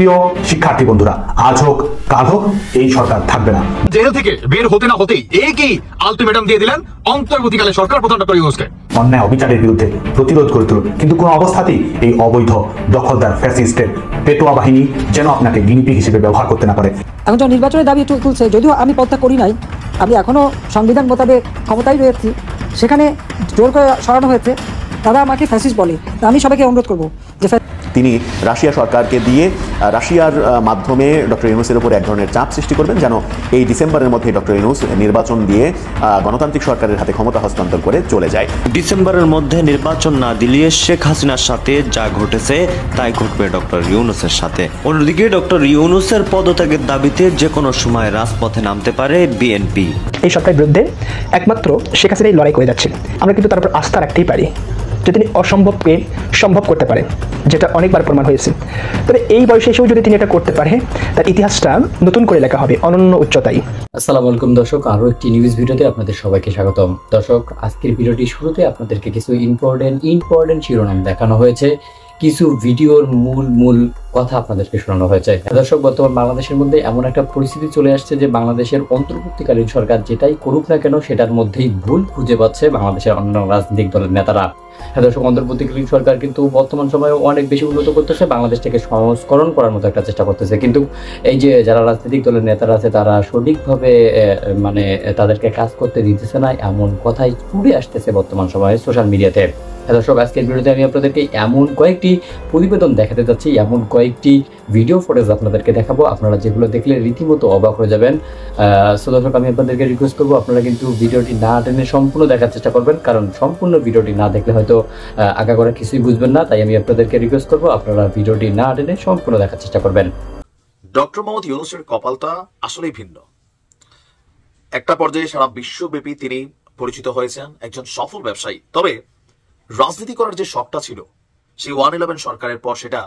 প্রিয় শিক্ষার্থী বন্ধুরা, আজ হোক কাল হোক এই সরকার থাকবে না। জেল থেকে বের হতে না হতেই একই আলটিমেটাম দিয়ে দিলেন অন্তর্বর্তীকালে সরকার প্রধান ডক্টর ইউনূসকে। অন্যায় অবিচারের বিরুদ্ধে প্রতিরোধ করে তুলুন, কিন্তু কোনো অবস্থাতেই এই অবৈধ দখলদার ফ্যাসিস্টের পেটোয়া বাহিনী যেন আপনাকে গিনিপিগ হিসেবে ব্যবহার করতে না পারে। এখন যখন নির্বাচনের দাবি তুলছে, যদিও আমি পদত্যাগ করি নাই, আমি এখনো সংবিধান মোতাবেক ক্ষমতায় রয়েছি, সেখানে জোর করে সরানো হয়েছে, তারা আমাকে ফ্যাসিস্ট বলে। আমি সবাইকে অনুরোধ করবো যে তিনি রাশিয়া সরকারকে দিয়ে রাশিয়ার মাধ্যমে ডক্টর ইউনূসের উপর এক ধরনের চাপ সৃষ্টি করবেন, যেন এই ডিসেম্বরের মধ্যে ডক্টর ইউনূস নির্বাচন দিয়ে গণতান্ত্রিক সরকারের হাতে ক্ষমতা হস্তান্তর করে চলে যায়। ডিসেম্বরের মধ্যে নির্বাচন না দিলে শেখ হাসিনার সাথে যা ঘটেছে তাই ঘটবে ডক্টর ইউনূসের সাথে। অন্যদিকে ডক্টর ইউনূসের পদত্যাগের দাবিতে যে কোনো সময় রাজপথে নামতে পারে বিএনপি। এই সরকারের বিরুদ্ধে একমাত্র শেখ হাসিনাই লড়াই করে যাচ্ছে। আমরা কিন্তু তার উপর আস্থা রাখতেই পারি যে তিনি অসম্ভবকে সম্ভব করতে পারে, যেটা অনেকবার প্রমাণ হয়েছে। তবে এই বয়সে এসেও যদি তিনি এটা করতে পারে, তার ইতিহাসটা নতুন করে লেখা হবে অনন্য উচ্চতায়। আসসালামু আলাইকুম দর্শক, আরও একটি নিউজ ভিডিওতে আপনাদের সবাইকে স্বাগতম। দর্শক, আজকের ভিডিওটি শুরুতে আপনাদেরকে কিছু ইম্পর্টেন্ট শিরোনাম দেখানো হয়েছে, কিছু ভিডিওর মূল কথা আপনাদেরকে শোনানো হয়েছে। দর্শক, বর্তমান বাংলাদেশের মধ্যে এমন একটা পরিস্থিতি চলে আসছে যে বাংলাদেশের অন্তর্বর্তীকালীন সরকার যেটাই করুক না কেন সেটার মধ্যেই ভুল খুঁজে পাচ্ছে বাংলাদেশের অন্য রাজনৈতিক দলের নেতারা। দর্শক, অন্তর্বর্তীকালীন সরকার কিন্তু বর্তমান সময়ে অনেক বেশি উন্নত করতেছে, বাংলাদেশটাকে সংস্করণ করার মতো একটা চেষ্টা করতেছে, কিন্তু এই যে যারা রাজনৈতিক দলের নেতারা আছে তারা সঠিকভাবে তাদেরকে কাজ করতে দিতেছে না, এমন কথাই উড়ে আসতেছে বর্তমান সময়ে সোশ্যাল মিডিয়াতে। দর্শক, আজকের ভিডিওতে আমি আপনাদেরকে এমন কয়েকটি প্রতিবেদন দেখাতে যাচ্ছি, এমন কয়েকটি ভিডিও ফুটেজ আপনাদেরকে দেখাবো, আপনারা যেগুলো দেখলে রীতিমতো অবাক হয়ে যাবেন। সো দর্শক, আমি আপনাদেরকে রিকোয়েস্ট করবো আপনারা কিন্তু ভিডিওটি না টেনে সম্পূর্ণ দেখার চেষ্টা করবেন, কারণ সম্পূর্ণ ভিডিওটি না দেখলে হয়তো আগাগোড়া কিছুই বুঝবেন না। তাই আমি আপনাদেরকে রিকোয়েস্ট করবো আপনারা ভিডিওটি না টেনে সম্পূর্ণ দেখার চেষ্টা করবেন। ডক্টর মোহাম্মদ ইউনূসের কপালটা আসলেই ভিন্ন। একটা পর্যায়ে সারা বিশ্বব্যাপী তিনি পরিচিত হয়েছেন একজন সফল ব্যবসায়ী। তবে রাজনীতি করার যে শখটা ছিল সেই 111 সরকারের পর সেটা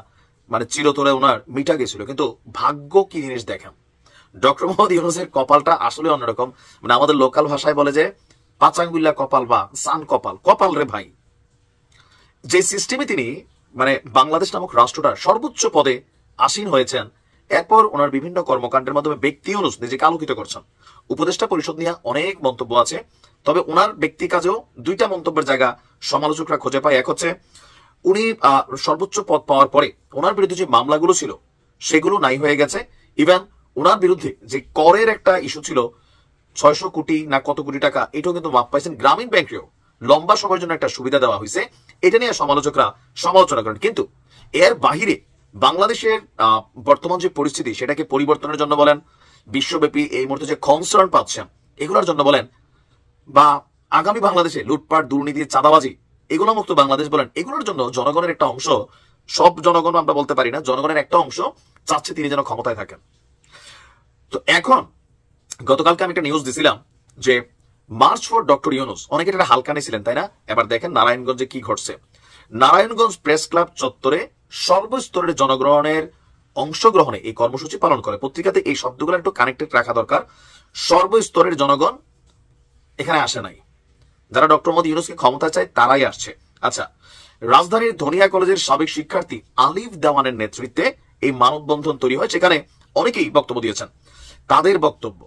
চিরতরে ওনার মিটা গেছিল। কিন্তু ভাগ্য কি জিনিস দেখেন, ডক্টর মোহাম্মদ ইউনূসের কপালটা আসলে অন্যরকম। আমাদের লোকাল ভাষায় বলে যে পাচাঙ্গুল্লা কপাল বা সান কপাল রে ভাই। যে সিস্টেমে তিনি বাংলাদেশ নামক রাষ্ট্রটার সর্বোচ্চ পদে আসীন হয়েছেন, এরপর ওনার বিভিন্ন কর্মকাণ্ডের মাধ্যমে ব্যক্তি ইউনূস নিজেকে আলোকিত করছেন। উপদেষ্টা পরিষদ নিয়ে অনেক মন্তব্য আছে, তবে ওনার ব্যক্তি কাজেও দুইটা মন্তব্যের জায়গা সমালোচকরা খুঁজে পায়। এক হচ্ছে উনি সর্বোচ্চ পদ পাওয়ার পরে ওনার বিরুদ্ধে যে মামলাগুলো ছিল সেগুলো নাই হয়ে গেছে। ইভেন ওনার বিরুদ্ধে যে করের একটা ইস্যু ছিল 600 কোটি না কত কোটি টাকা, এটাও কিন্তু মাপ পাইছেন। গ্রামীণ ব্যাংকেও লম্বা সময়ের জন্য একটা সুবিধা দেওয়া হয়েছে, এটা নিয়ে সমালোচকরা সমালোচনা করেন। কিন্তু এর বাহিরে বাংলাদেশের বর্তমান যে পরিস্থিতি সেটাকে পরিবর্তনের জন্য বলেন, বিশ্বব্যাপী এই মুহূর্তে যে কনসার্ন পাচ্ছেন এগুলোর জন্য বলেন, বা আগামী বাংলাদেশে লুটপাট, দুর্নীতি, চাঁদাবাজি এগুলো মুক্ত বাংলাদেশ বলেন, এগুলোর জন্য জনগণের একটা অংশ, সব জনগণ আমরা বলতে পারি না, জনগণের একটা অংশ চাচ্ছে তিনি যেন ক্ষমতায় থাকেন। তো এখন গতকালকে আমি একটা নিউজ দিছিলাম যে মার্চ ফর ডক্টর ইউনূস, অনেকে এটা হালকা নিয়েছিলেন তাই না? এবার দেখেন নারায়ণগঞ্জে কি ঘটছে। নারায়ণগঞ্জ প্রেস ক্লাব চত্বরে সর্বস্তরের জনগণের অংশগ্রহণে এই কর্মসূচি পালন করে। পত্রিকাতে এই শব্দগুলো একটু কানেক্টেড রাখা দরকার। সর্বস্তরের জনগণ এখানে আসে নাই, যারা ডক্টর মোহাম্মদ ইউনূসকে ক্ষমতা চায় তারাই আসছে। আচ্ছা, রাজধানীর ধনিয়া কলেজের সাবেক শিক্ষার্থী আলিফ দেওয়ানের নেতৃত্বে এই মানববন্ধন তৈরি হয়, সেখানে অনেকেই বক্তব্য দিয়েছেন। তাদের বক্তব্য,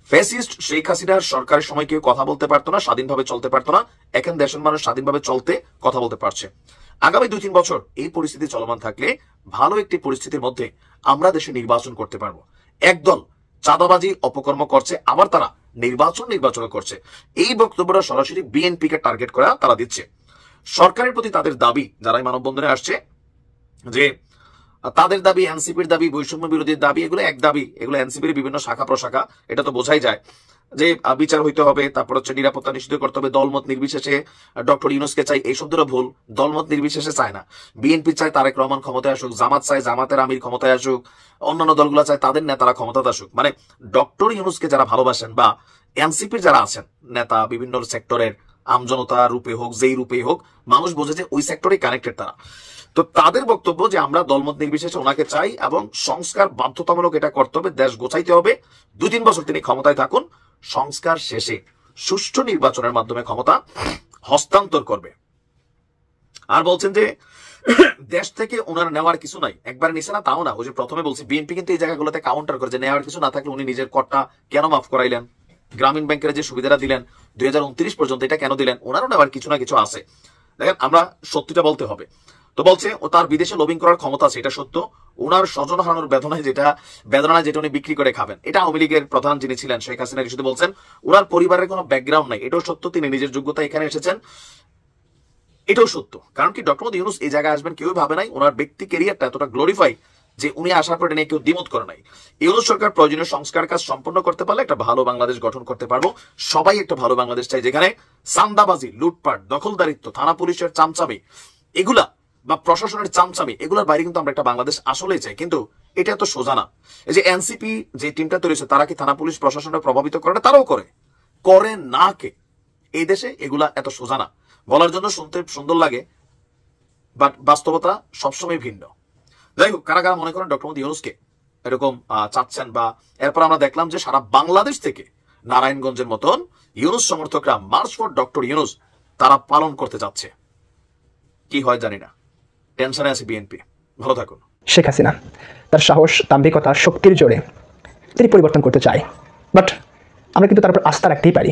ফ্যাসিস্ট শেখ হাসিনার সরকারের সময় কেউ কথা বলতে পারতো না, স্বাধীনভাবে চলতে পারতো না, এখন দেশের মানুষ স্বাধীনভাবে চলতে কথা বলতে পারছে। আগামী 2-3 বছর এই পরিস্থিতি চলমান থাকলে ভালো একটি পরিস্থিতির মধ্যে আমরা দেশে নির্বাচন করতে পারবো। একদল চাঁদাবাজি অপকর্ম করছে, আবার তারা নির্বাচন করছে। এই বক্তব্যটা সরাসরি বিএনপি কে টার্গেট করা তারা দিচ্ছে। সরকারের প্রতি তাদের দাবি, যারা মানববন্ধনে আসছে, যে তাদের দাবি, এনসিপির দাবি, বৈষম্য বিরোধীর দাবি, এগুলো এক দাবি, এগুলো এনসিপির বিভিন্ন শাখা প্রশাখা, এটা তো বোঝাই যায় যে বিচার হইতে হবে, তারপর হচ্ছে নিরাপত্তা নিশ্চিত করতে হবে, দলমত নির্বিশেষে ডক্টর ইউনূসকে চাই, এই শব্দটা ভুল। দলমত নির্বিশেষে চায় না, বিএনপি চায় তারেক রহমান ক্ষমতায় আসুক, জামাত চায় জামাতের আমির ক্ষমতায় আসুক, অন্যান্য দলগুলো চায় তাদের নেতারা ক্ষমতায় আসুক। ডক্টর ইউনূসকে যারা ভালোবাসেন বা এনসিপির যারা আছেন নেতা, বিভিন্ন সেক্টরের আমজনতা রূপে হোক, যেই রূপেই হোক, মানুষ বোঝে যে ওই সেক্টরে কানেক্টেড তারা। তো তাদের বক্তব্য যে আমরা দলমত নির্বিশেষে ওনাকে চাই এবং সংস্কার বাধ্যতামূলক, এটা করতে হবে, দেশ গোছাইতে হবে, 2-3 বছর তিনি ক্ষমতায় থাকুন, সংস্কার শেষে সুষ্ঠু নির্বাচনের মাধ্যমে ক্ষমতা হস্তান্তর করবে। আর বলছেন যে দেশ থেকে ওনার নেওয়ার কিছু নাই, একবার নিছে না তাও না। ওই যে প্রথমে বলছি বিএনপি কিন্তু এই জায়গাগুলোতে কাউন্টার করে যে নেওয়ার কিছু না থাকলে উনি নিজের করটা কেন মাফ করাইলেন, গ্রামীণ ব্যাংকের যে সুবিধাটা দিলেন 2029 পর্যন্ত এটা কেন দিলেন, ওনারও নেওয়ার কিছু না কিছু আছে। দেখেন আমরা সত্যিটা বলতে হবে। তো বলছে ও তার বিদেশে লবিং করার ক্ষমতা আছে, এটা সত্য। ওনার স্বজন হারানোর বেদনায় যেটা উনি বিক্রি করে খাবেন, এটা আওয়ামী লীগের প্রধান যিনি ছিলেন শেখ হাসিনা ইস্যুতে বলছেন। ওনার পরিবারের কোনো ব্যাকগ্রাউন্ড নাই, এটাও সত্য। তিনি নিজের যোগ্যতা এখানে এসেছেন, এটাও সত্য। কারণ কি ডক্টর মোহাম্মদ ইউনূস এই জায়গায় আসবেন কেউ ভাবে নাই। ওনার ব্যক্তি ক্যারিয়ারটা এতটা গ্লোরিফাই যে উনি আসার পর নিয়ে কেউ দ্বিমত করে নাই। ইউনূস সরকার প্রয়োজনীয় সংস্কার কাজ সম্পন্ন করতে পারলে একটা ভালো বাংলাদেশ গঠন করতে পারবো। সবাই একটা ভালো বাংলাদেশ চাই, যেখানে সান্দাবাজি, লুটপাট, দখলদারিত্ব, থানা পুলিশের চামচামি এগুলা বা প্রশাসনের চামচামি এগুলোর বাইরে কিন্তু আমরা একটা বাংলাদেশ আসলেই চাই। কিন্তু এটা এত সোজা না। এই যে এনসিপি যে টিমটা তৈরি হয়েছে, তারা কি থানা পুলিশ প্রশাসনকে প্রভাবিত করে না? তারাও করে না কে? এই দেশে এগুলা এত সোজা না। বলার জন্য শুনতে সুন্দর লাগে, বাট বাস্তবতা সবসময় ভিন্ন। যাই হোক, কারা কারা মনে করেন ডক্টর মোহাম্মদ ইউনূসকে এরকম চাচ্ছেন, বা এরপর আমরা দেখলাম যে সারা বাংলাদেশ থেকে নারায়ণগঞ্জের মতন ইউনূস সমর্থকরা মার্চ ফর ডক্টর ইউনূস তারা পালন করতে যাচ্ছে। কি হয় জানি না, টেনশনে আছে বিএনপি। ভালো থাকুন। শেখ হাসিনা তার সাহস, দাম্ভিকতা, শক্তির জোরে তিনি পরিবর্তন করতে চায়, বাট আমরা কিন্তু তার উপর আস্থা রাখতেই পারি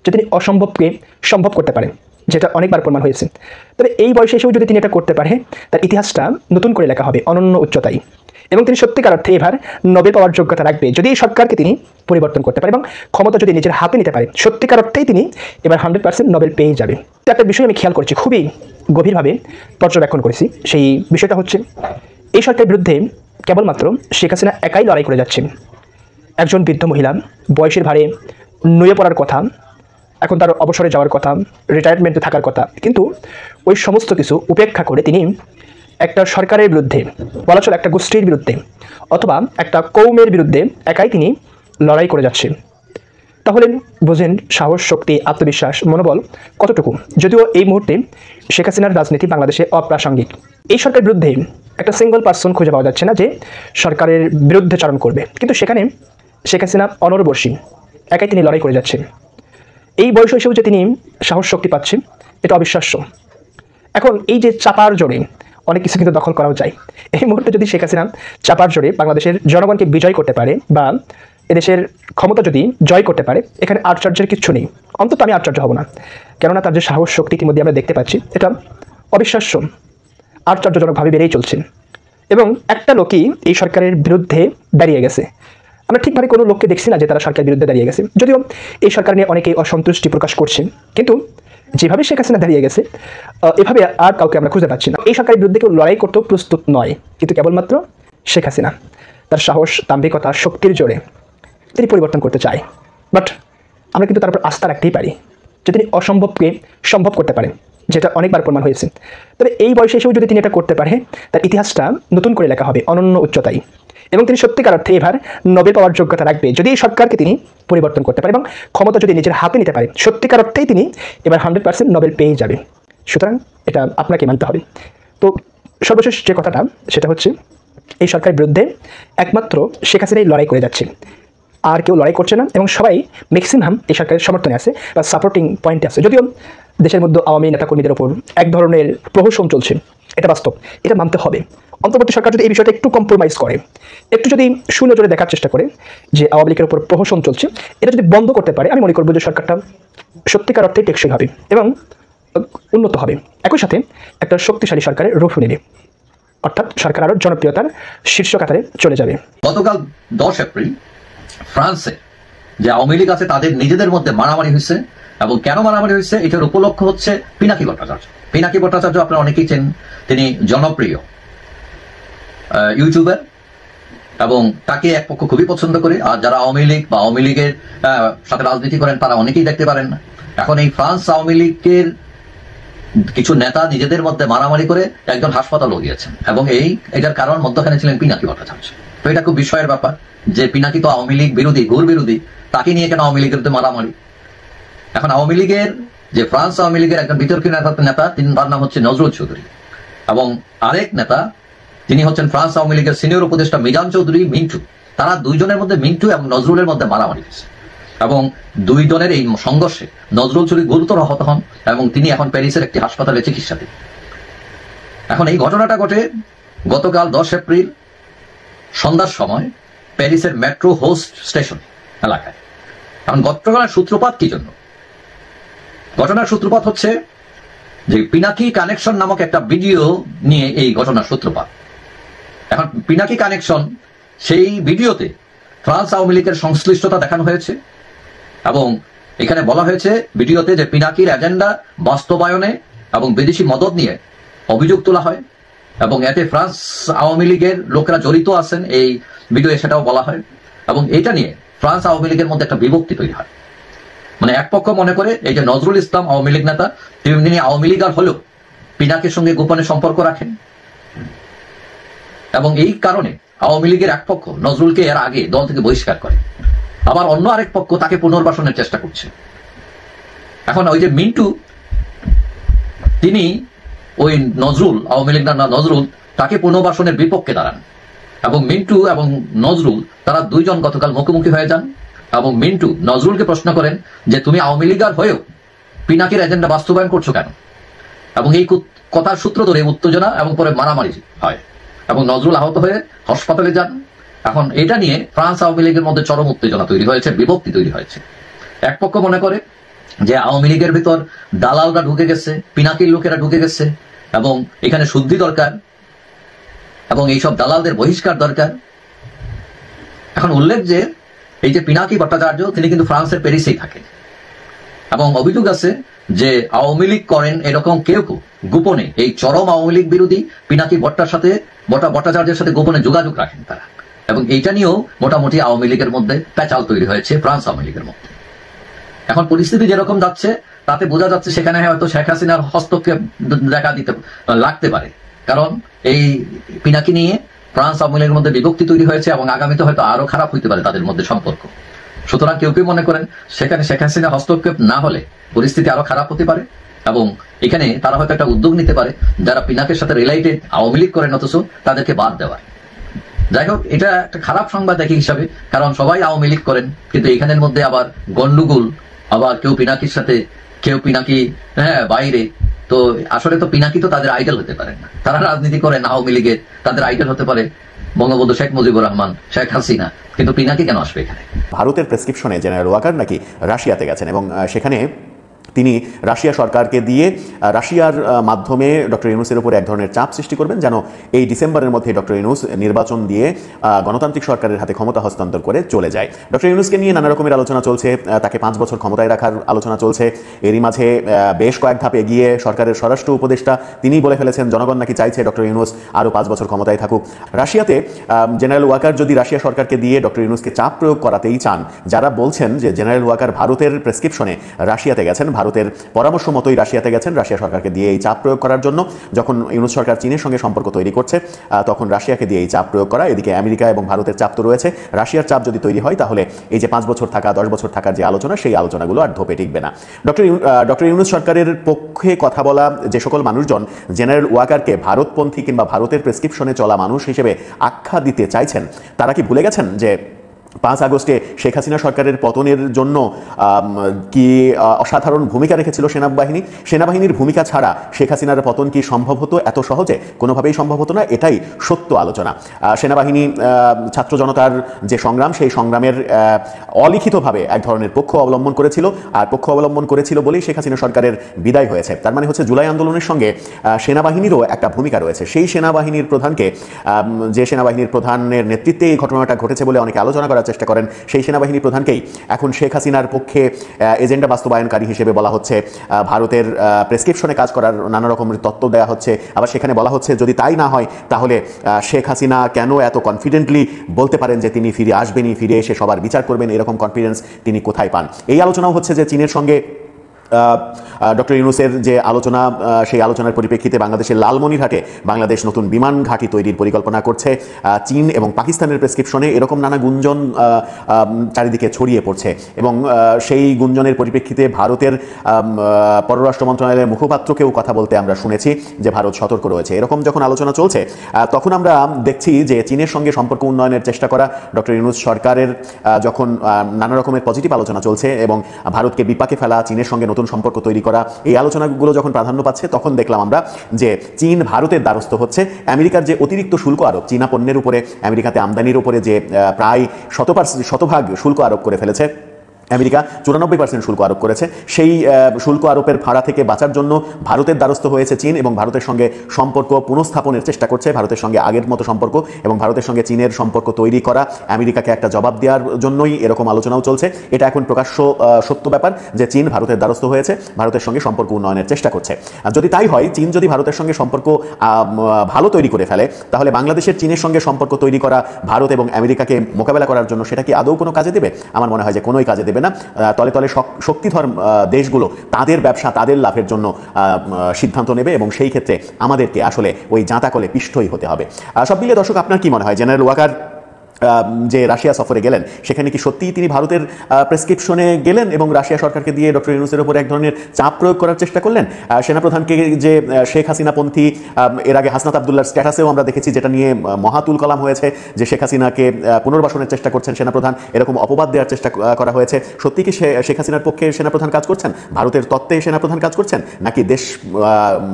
যে তিনি অসম্ভবকে সম্ভব করতে পারেন, যেটা অনেকবার প্রমাণ হয়েছে। তবে এই বয়সে এসেও যদি তিনি এটা করতে পারে, তার ইতিহাসটা নতুন করে লেখা হবে অনন্য উচ্চতায়, এবং তিনি সত্যিকার অর্থে এবার নোবেল পাওয়ার যোগ্যতা রাখবে যদি এই সরকারকে তিনি পরিবর্তন করতে পারে এবং ক্ষমতা যদি নিজের হাতে নিতে পারে। সত্যিকার অর্থেই তিনি এবার 100% নোবেল পেয়ে যাবে। একটা বিষয় আমি খেয়াল করছি, খুবই গভীরভাবে পর্যবেক্ষণ করেছি। সেই বিষয়টা হচ্ছে এই সরকারের বিরুদ্ধে কেবলমাত্র শেখ হাসিনা একাই লড়াই করে যাচ্ছেন। একজন বৃদ্ধ মহিলা, বয়সের ভারে নুয়ে পড়ার কথা, এখন তার অবসরে যাওয়ার কথা, রিটায়ারমেন্টে থাকার কথা, কিন্তু ওই সমস্ত কিছু উপেক্ষা করে তিনি একটা সরকারের বিরুদ্ধে, বলা চলে একটা গোষ্ঠীর বিরুদ্ধে অথবা একটা কৌমের বিরুদ্ধে একাই তিনি লড়াই করে যাচ্ছেন। তাহলে বোঝেন সাহস, শক্তি, আত্মবিশ্বাস, মনোবল কতটুকু। যদিও এই মুহূর্তে শেখ হাসিনার রাজনীতি বাংলাদেশে অপ্রাসঙ্গিক। এই সরকারের বিরুদ্ধে একটা সিঙ্গল পার্সন খুঁজে পাওয়া যাচ্ছে না যে সরকারের বিরুদ্ধে চারণ করবে, কিন্তু সেখানে শেখ হাসিনা অনরবর্ষী, একাই তিনি লড়াই করে যাচ্ছেন। এই বয়স হিসেবে যে তিনি সাহস, শক্তি পাচ্ছেন, এটা অবিশ্বাস্য। এখন এই যে চাপার জোরে অনেক কিছু কিন্তু দখল করাও যায়। এই মুহূর্তে যদি শেখ হাসিনা চাপার জোরে বাংলাদেশের জনগণকে বিজয় করতে পারে বা এদেশের ক্ষমতা যদি জয় করতে পারে, এখানে আশ্চর্যের কিছু নেই। অন্তত আমি আশ্চর্য হব না, কেননা তার যে সাহস, শক্তি ইতিমধ্যে আমরা দেখতে পাচ্ছি, এটা অবিশ্বাস্য, আশ্চর্যজনকভাবে বেড়েই চলছে। এবং একটা লোকই এই সরকারের বিরুদ্ধে দাঁড়িয়ে গেছে। আমরা ঠিকভাবে কোনো লোককে দেখছি না যে তারা সরকারের বিরুদ্ধে দাঁড়িয়ে গেছে, যদিও এই সরকার নিয়ে অনেকেই অসন্তুষ্টি প্রকাশ করছেন, কিন্তু যেভাবে শেখ হাসিনা দাঁড়িয়ে গেছে এভাবে আর কাউকে আমরা খুঁজে পাচ্ছি না। এই সরকারের বিরুদ্ধে কেউ লড়াই করতেও প্রস্তুত নয়, কিন্তু কেবলমাত্র শেখ হাসিনা তার সাহস, দাম্ভিকতা, শক্তির জোরে তিনি পরিবর্তন করতে চায়। বাট আমরা কিন্তু তার উপর আস্থা রাখতেই পারি যে তিনি অসম্ভবকে সম্ভব করতে পারেন, যেটা অনেকবার প্রমাণ হয়েছে। তবে এই বয়সে এসেও যদি তিনি এটা করতে পারে, তার ইতিহাসটা নতুন করে লেখা হবে অনন্য উচ্চতায়, এবং তিনি সত্যিকার অর্থে এবার নোবেল পাওয়ার যোগ্যতা রাখবে যদি এই সরকারকে তিনি পরিবর্তন করতে পারে এবং ক্ষমতা যদি নিজের হাতে নিতে পারে। সত্যিকার অর্থেই তিনি এবার 100% নোবেল পেয়ে যাবে। সুতরাং এটা আপনাকে মানতে হবে। তো সর্বশেষ যে কথাটা, সেটা হচ্ছে এই সরকারের বিরুদ্ধে একমাত্র শেখ হাসিনাই লড়াই করে যাচ্ছে, আর কেউ লড়াই করছে না, এবং সবাই ম্যাক্সিমাম এই সরকারের সমর্থনে আছে বা সাপোর্টিং পয়েন্টে আছে। যদিও দেশের মধ্যে আওয়ামী নেতাকর্মীদের ওপর এক ধরনের প্রহসন চলছে, এটা বাস্তব, এটা মানতে হবে। অন্তর্বর্তী সরকার যদি এই বিষয়টা একটু কম্প্রোমাইজ করে, একটু যদি সুনজরে দেখার চেষ্টা করে যে আওয়ামী লীগের উপর প্রহসন চলছে, এটা যদি বন্ধ করতে পারে, আমি মনে করবো যে সরকারটা সত্যিকার অর্থে টেকসই হবে এবং উন্নত হবে। একই সাথে একটা শক্তিশালী সরকারের রূপ নেবে, অর্থাৎ সরকার আরও জনপ্রিয়তার শীর্ষ কাতারে চলে যাবে। গতকাল 10 এপ্রিল ফ্রান্সে যে আওয়ামী লীগ আছে তাদের নিজেদের মধ্যে মারামারি হয়েছে, এবং কেন মারামারি হয়েছে এটার উপলক্ষ হচ্ছে পিনাকি ভট্টাচার্য। পিনাকি ভট্টাচার্য আপনারা অনেকেই চেনেন, তিনি জনপ্রিয় ইউটিউবার এবং তাকে এক পক্ষ খুবই পছন্দ করে, আর যারা আওয়ামী লীগ বা আওয়ামী লীগের সাথে রাজনীতি করেন তারা অনেকেই দেখতে পারেন না। এখন এই ফ্রান্স আওয়ামী লীগের কিছু নেতা নিজেদের মধ্যে মারামারি করে একজন হাসপাতালও গিয়েছেন, এবং এটার কারণ মধ্যখানে ছিলেন পিনাকি ভট্টাচার্য। তো এটা খুব বিস্ময়ের ব্যাপার যে পিনাকি তো আওয়ামী লীগ বিরোধী, ঘোর বিরোধী, তাকে নিয়ে কেন আওয়ামী লীগের মারামারি। এখন আওয়ামী লীগের যে ফ্রান্স আওয়ামী লীগের একজন বিতর্কিত নেতা, তার নাম হচ্ছে নজরুল চৌধুরী, এবং আরেক নেতা তিনি হচ্ছেন ফ্রান্স আওয়ামী লীগের সিনিয়র উপদেষ্টা মিজান চৌধুরী মিন্টু। তারা দুইজনের মধ্যে, মিন্টু এবং নজরুলের মধ্যে মারামারি হয়েছে, এবং দুইজনের এই সংঘর্ষে নজরুল চৌধুরী গুরুতর আহত হন এবং তিনি এখন প্যারিসের একটি হাসপাতালে চিকিৎসাধীন। এখন এই ঘটনাটা ঘটে গতকাল 10 এপ্রিল সন্ধ্যার সময় প্যারিসের মেট্রো হোস্ট স্টেশন এলাকায়। এখন ঘটনার সূত্রপাত কি জন্য? ঘটনার সূত্রপাত হচ্ছে যে পিনাকি কানেকশন নামক একটা ভিডিও নিয়ে এই ঘটনার সূত্রপাত। এখন পিনাকি কানেকশন, সেই ভিডিওতে ফ্রান্স আওয়ামী লীগের সংশ্লিষ্টতা দেখানো হয়েছে এবং এখানে বলা হয়েছে ভিডিওতে যে পিনাকির এজেন্ডা বাস্তবায়নে এবং বিদেশি মদত নিয়ে অভিযোগ তোলা হয় এবং এতে ফ্রান্স আওয়ামী লীগের লোকেরা জড়িত আছেন এই ভিডিও, সেটাও বলা হয় এবং এটা নিয়ে ফ্রান্স আওয়ামী লীগের মধ্যে একটা বিভক্তি তৈরি হয়। মানে এক পক্ষ মনে করে এই যে নজরুল ইসলাম আওয়ামী লীগ নেতা, তিনি আওয়ামী লীগ আর হলেও পিনাকির সঙ্গে গোপনে সম্পর্ক রাখেন এবং এই কারণে আওয়ামী লীগের এক পক্ষ নজরুলকে এর আগে দল থেকে বহিষ্কার করে, আবার অন্য আরেক পক্ষ তাকে পুনর্বাসনের চেষ্টা করছে। এখন ওই যে মিন্টু, তিনি ওই নজরুল, আওয়ামী লীগ না নজরুল, তাকে পুনর্বাসনের বিপক্ষে দাঁড়ান এবং মিন্টু এবং নজরুল তারা দুইজন গতকাল মুখোমুখি হয়ে যান এবং মিন্টু নজরুলকে প্রশ্ন করেন যে তুমি আওয়ামী লীগার হয়েও পিনাকির এজেন্ডা বাস্তবায়ন করছো কেন? এবং এই কথার সূত্র ধরে উত্তেজনা এবং পরে মারামারি হয় এবং নজরুল আহত হয়ে হাসপাতালে যান। এখন এটা নিয়ে ফ্রান্স আওয়ামী লীগের মধ্যে চরম উত্তেজনা তৈরি হয়েছে, বিভক্তি তৈরি হয়েছে। এক পক্ষ মনে করে যে আওয়ামী লীগের ভিতর দালালরা ঢুকে গেছে, পিনাকির লোকেরা ঢুকে গেছে এবং এখানে শুদ্ধি দরকার এবং এইসব দালালদের বহিষ্কার দরকার। এখন উল্লেখ যে এই যে পিনাকি ভট্টাচার্য, তিনি কিন্তু ফ্রান্সের প্যারিসেই থাকেন এবং অভিযোগ আছে যে আওয়ামী লীগ করেন এরকম কেউ গোপনে, এই চরম আওয়ামী লীগ বিরোধী পিনাকি ভট্টাচার্যের সাথে গোপনে যোগাযোগ রাখেন তারা এবং এইটা নিয়েও মোটামুটি আওয়ামী লীগের মধ্যে প্যাচাল তৈরি হয়েছে ফ্রান্স আওয়ামী লীগের মধ্যে। এখন পরিস্থিতি যেরকম যাচ্ছে তাতে বোঝা যাচ্ছে সেখানে হয়তো শেখ হাসিনার হস্তক্ষেপ দেখা দিতে লাগতে পারে, কারণ এই পিনাকি নিয়ে ফ্রান্স আওয়ামী লীগের মধ্যে বিভক্তি তৈরি হয়েছে এবং আগামীতে হয়তো আরো খারাপ হইতে পারে তাদের মধ্যে সম্পর্ক। সুতরাং কেউ কেউ মনে করেন সেখানে শেখ হাসিনা হস্তক্ষেপ না হলে পরিস্থিতি আরো খারাপ হতে পারে এবং এখানে তারা হয়তো একটা উদ্যোগ নিতে পারে যারা পিনাকের সাথে রিলেটেড আওয়ামী লীগ করেন অথচ তাদেরকে বাদ দেওয়ার। যাই হোক, এটা একটা খারাপ সংবাদ একই হিসাবে, কারণ সবাই আওয়ামী লীগ করেন কিন্তু এখানের মধ্যে আবার গন্ডগোল, আবার কেউ পিনাকির সাথে কেউ পিনাকি বাইরে। তো আসলে তো পিনাকি তো তাদের আইডল হতে পারে না, তারা রাজনীতি করেন আওয়ামী লীগের, তাদের আইডল হতে পারে বঙ্গবন্ধু শেখ মুজিবুর রহমান, শেখ হাসিনা, কিন্তু পিনাকি কেন আসবে এখানে? ভারতের প্রেসক্রিপশনে জেনারেল ওয়াকার নাকি রাশিয়াতে গেছেন এবং সেখানে তিনি রাশিয়া সরকারকে দিয়ে রাশিয়ার মাধ্যমে ডক্টর ইউনূসের উপর এক ধরনের চাপ সৃষ্টি করবেন যেন এই ডিসেম্বরের মধ্যে ডক্টর ইউনূস নির্বাচন দিয়ে গণতান্ত্রিক সরকারের হাতে ক্ষমতা হস্তান্তর করে চলে যায়। ডক্টর ইউনূসকে নিয়ে নানা রকমের আলোচনা চলছে, তাকে 5 বছর ক্ষমতায় রাখার আলোচনা চলছে। এরই মাঝে বেশ কয়েক ধাপ এগিয়ে সরকারের স্বরাষ্ট্র উপদেষ্টা তিনিই বলে ফেলেছেন জনগণ নাকি চাইছে ডক্টর ইউনূস আরও 5 বছর ক্ষমতায় থাকুক। রাশিয়াতে জেনারেল ওয়াকার যদি রাশিয়া সরকারকে দিয়ে ডক্টর ইউনূসকে চাপ প্রয়োগ করাতেই চান, যারা বলছেন যে জেনারেল ওয়াকার ভারতের প্রেসক্রিপশনে রাশিয়াতে গেছেন, ভারতের পরামর্শ মতোই রাশিয়াতে গেছেন রাশিয়া সরকারকে দিয়ে এই চাপ প্রয়োগ করার জন্য, যখন ইউনূস সরকার চীনের সঙ্গে সম্পর্ক তৈরি করছে তখন রাশিয়াকে দিয়ে এই চাপ প্রয়োগ করা। এদিকে আমেরিকা এবং ভারতের চাপ তো রয়েছে, রাশিয়ার চাপ যদি তৈরি হয় তাহলে এই যে 5 বছর থাকা 10 বছর থাকার যে আলোচনা, সেই আলোচনাগুলো আর ধোপে টিকবে না। ডক্টর ইউনূস সরকারের পক্ষে কথা বলা যে সকল মানুষজন জেনারেল ওয়াকারকে ভারতপন্থী কিংবা ভারতের প্রেসক্রিপশনে চলা মানুষ হিসেবে আখ্যা দিতে চাইছেন, তারা কি ভুলে গেছেন যে 5 আগস্টে শেখ হাসিনা সরকারের পতনের জন্য কি অসাধারণ ভূমিকা রেখেছিল সেনাবাহিনীর ভূমিকা ছাড়া শেখ হাসিনার পতন কি সম্ভব হতো এত সহজে? কোনোভাবেই সম্ভব হতো না, এটাই সত্য আলোচনা। সেনাবাহিনী ছাত্র জনতার যে সংগ্রাম, সেই সংগ্রামের অলিখিতভাবে এক ধরনের পক্ষ অবলম্বন করেছিল, আর পক্ষ অবলম্বন করেছিল বলেই শেখ হাসিনা সরকারের বিদায় হয়েছে। তার মানে হচ্ছে জুলাই আন্দোলনের সঙ্গে সেনাবাহিনীরও একটা ভূমিকা রয়েছে। সেই সেনাবাহিনীর প্রধানকে, যে সেনাবাহিনীর প্রধানের নেতৃত্বে এই ঘটনাটা ঘটেছে বলে অনেকে আলোচনা করার চেষ্টা করেন, সেই সেনাবাহিনী প্রধানকেই এখন শেখ হাসিনার পক্ষে এজেন্ডা বাস্তবায়নকারী হিসেবে বলা হচ্ছে। ভারতের প্রেসক্রিপশনে কাজ করার নানা রকমের তত্ত্ব দেওয়া হচ্ছে। আবার সেখানে বলা হচ্ছে যদি তাই না হয় তাহলে শেখ হাসিনা কেন এত কনফিডেন্টলি বলতে পারেন যে তিনি ফিরে আসবেনই, ফিরে এসে সবার বিচার করবেন, এরকম কনফিডেন্স তিনি কোথায় পান? এই আলোচনাও হচ্ছে যে চীনের সঙ্গে ডক্টর ইউনূসের যে আলোচনা, সেই আলোচনার পরিপ্রেক্ষিতে বাংলাদেশের লালমনিরহাটে বাংলাদেশ নতুন বিমান ঘাঁটি তৈরির পরিকল্পনা করছে। চীন এবং পাকিস্তানের প্রেসক্রিপশনে এরকম নানা গুঞ্জন চারিদিকে ছড়িয়ে পড়ছে এবং সেই গুঞ্জনের পরিপ্রেক্ষিতে ভারতের পররাষ্ট্র মন্ত্রণালয়ের মুখপাত্রকেও কথা বলতে আমরা শুনেছি যে ভারত সতর্ক রয়েছে। এরকম যখন আলোচনা চলছে তখন আমরা দেখছি যে চীনের সঙ্গে সম্পর্ক উন্নয়নের চেষ্টা করা ডক্টর ইউনূস সরকারের যখন নানা রকমের পজিটিভ আলোচনা চলছে এবং ভারতকে বিপাকে ফেলা, চীনের সঙ্গে নতুন সম্পর্ক তৈরি করা, এই আলোচনাগুলো যখন প্রাধান্য পাচ্ছে তখন দেখলাম আমরা যে চীন ভারতের দ্বারস্থ হচ্ছে। আমেরিকার যে অতিরিক্ত শুল্ক আরোপ, চীনা পণ্যের উপরে আমেরিকাতে আমদানির উপরে যে প্রায় 100% শুল্ক আরোপ করে ফেলেছে আমেরিকা, 94% শুল্ক আরোপ করেছে, সেই শুল্ক আরোপের ভাড়া থেকে বাঁচার জন্য ভারতের দ্বারস্থ হয়েছে চীন এবং ভারতের সঙ্গে সম্পর্ক পুনঃস্থাপনের চেষ্টা করছে, ভারতের সঙ্গে আগের মতো সম্পর্ক এবং ভারতের সঙ্গে চীনের সম্পর্ক তৈরি করা, আমেরিকাকে একটা জবাব দেওয়ার জন্যই এরকম আলোচনাও চলছে। এটা এখন প্রকাশ্য সত্য ব্যাপার যে চীন ভারতের দ্বারস্থ হয়েছে, ভারতের সঙ্গে সম্পর্ক উন্নয়নের চেষ্টা করছে। যদি তাই হয়, চীন যদি ভারতের সঙ্গে সম্পর্ক ভালো তৈরি করে ফেলে, তাহলে বাংলাদেশের চীনের সঙ্গে সম্পর্ক তৈরি করা ভারত এবং আমেরিকাকে মোকাবেলা করার জন্য সেটা কি আদৌ কোনো কাজে দেবে? আমার মনে হয় যে কোনোই কাজে দেবে না। তলে তলে শক্তিধর দেশগুলো তাদের ব্যবসা, তাদের লাভের জন্য সিদ্ধান্ত নেবে এবং সেই ক্ষেত্রে আমাদেরকে আসলে ওই জাঁতাকলে পিষ্টই হতে হবে। সব মিলিয়ে দর্শক, আপনার কি মনে হয় জেনারেল ওয়াকার যে রাশিয়া সফরে গেলেন, সেখানে কি সত্যিই তিনি ভারতের প্রেসক্রিপশনে গেলেন এবং রাশিয়া সরকারকে দিয়ে ডক্টর ইউনূসের উপর এক ধরনের চাপ প্রয়োগ করার চেষ্টা করলেন? সেনাপ্রধানকে যে শেখ হাসিনাপন্থী, এর আগে হাসনাত আবদুল্লাহর স্ট্যাটাসেও আমরা দেখেছি, যেটা নিয়ে মহাতুল কলাম হয়েছে যে শেখ হাসিনাকে পুনর্বাসনের চেষ্টা করছেন সেনাপ্রধান, এরকম অপবাদ দেওয়ার চেষ্টা করা হয়েছে। সত্যি কি শেখ হাসিনার পক্ষে সেনাপ্রধান কাজ করছেন, ভারতের তত্ত্বে সেনাপ্রধান কাজ করছেন, নাকি দেশ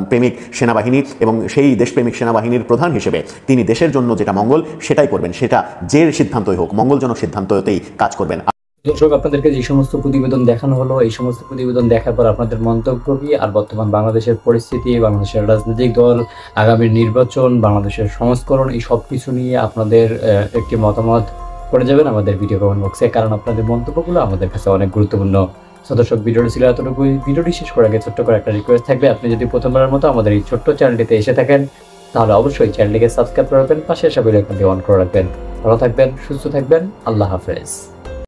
প্রেমিক সেনাবাহিনী এবং সেই দেশপ্রেমিক সেনাবাহিনীর প্রধান হিসেবে তিনি দেশের জন্য যেটা মঙ্গল সেটাই করবেন, সেটা যে সিদ্ধান্তই হোক মঙ্গলজনক সিদ্ধান্ততেই কাজ করবেন? দর্শক, আপনাদেরকে যে সমস্ত প্রতিবেদন দেখানো হলো, এই সমস্ত প্রতিবেদন দেখার পর আপনাদের মন্তব্য কি? আর বর্তমান বাংলাদেশের পরিস্থিতি, বাংলাদেশের রাজনৈতিক দল, আগামী নির্বাচন, বাংলাদেশের সংস্করণ, এই সব কিছু নিয়ে আপনাদের একটি মতামত করে যাবেন আমাদের ভিডিও কমেন্ট বক্সে, কারণ আপনাদের মন্তব্যগুলো আমাদের কাছে অনেক গুরুত্বপূর্ণ। দর্শক, ভিডিওটি ছিল এতটুকুই। ভিডিওটি শেষ করার আগে ছোট্ট করে একটা রিকোয়েস্ট থাকবে, আপনি যদি প্রথমবারের মতো আমাদের এই ছোট্ট চ্যানেলটিতে এসে থাকেন তাহলে অবশ্যই চ্যানেলটিকে সাবস্ক্রাইব করে রাখবেন, পাশে এসে বেল আইকনটি অন করে রাখবেন। ভালো থাকবেন, সুস্থ থাকবেন, আল্লাহ হাফেজ।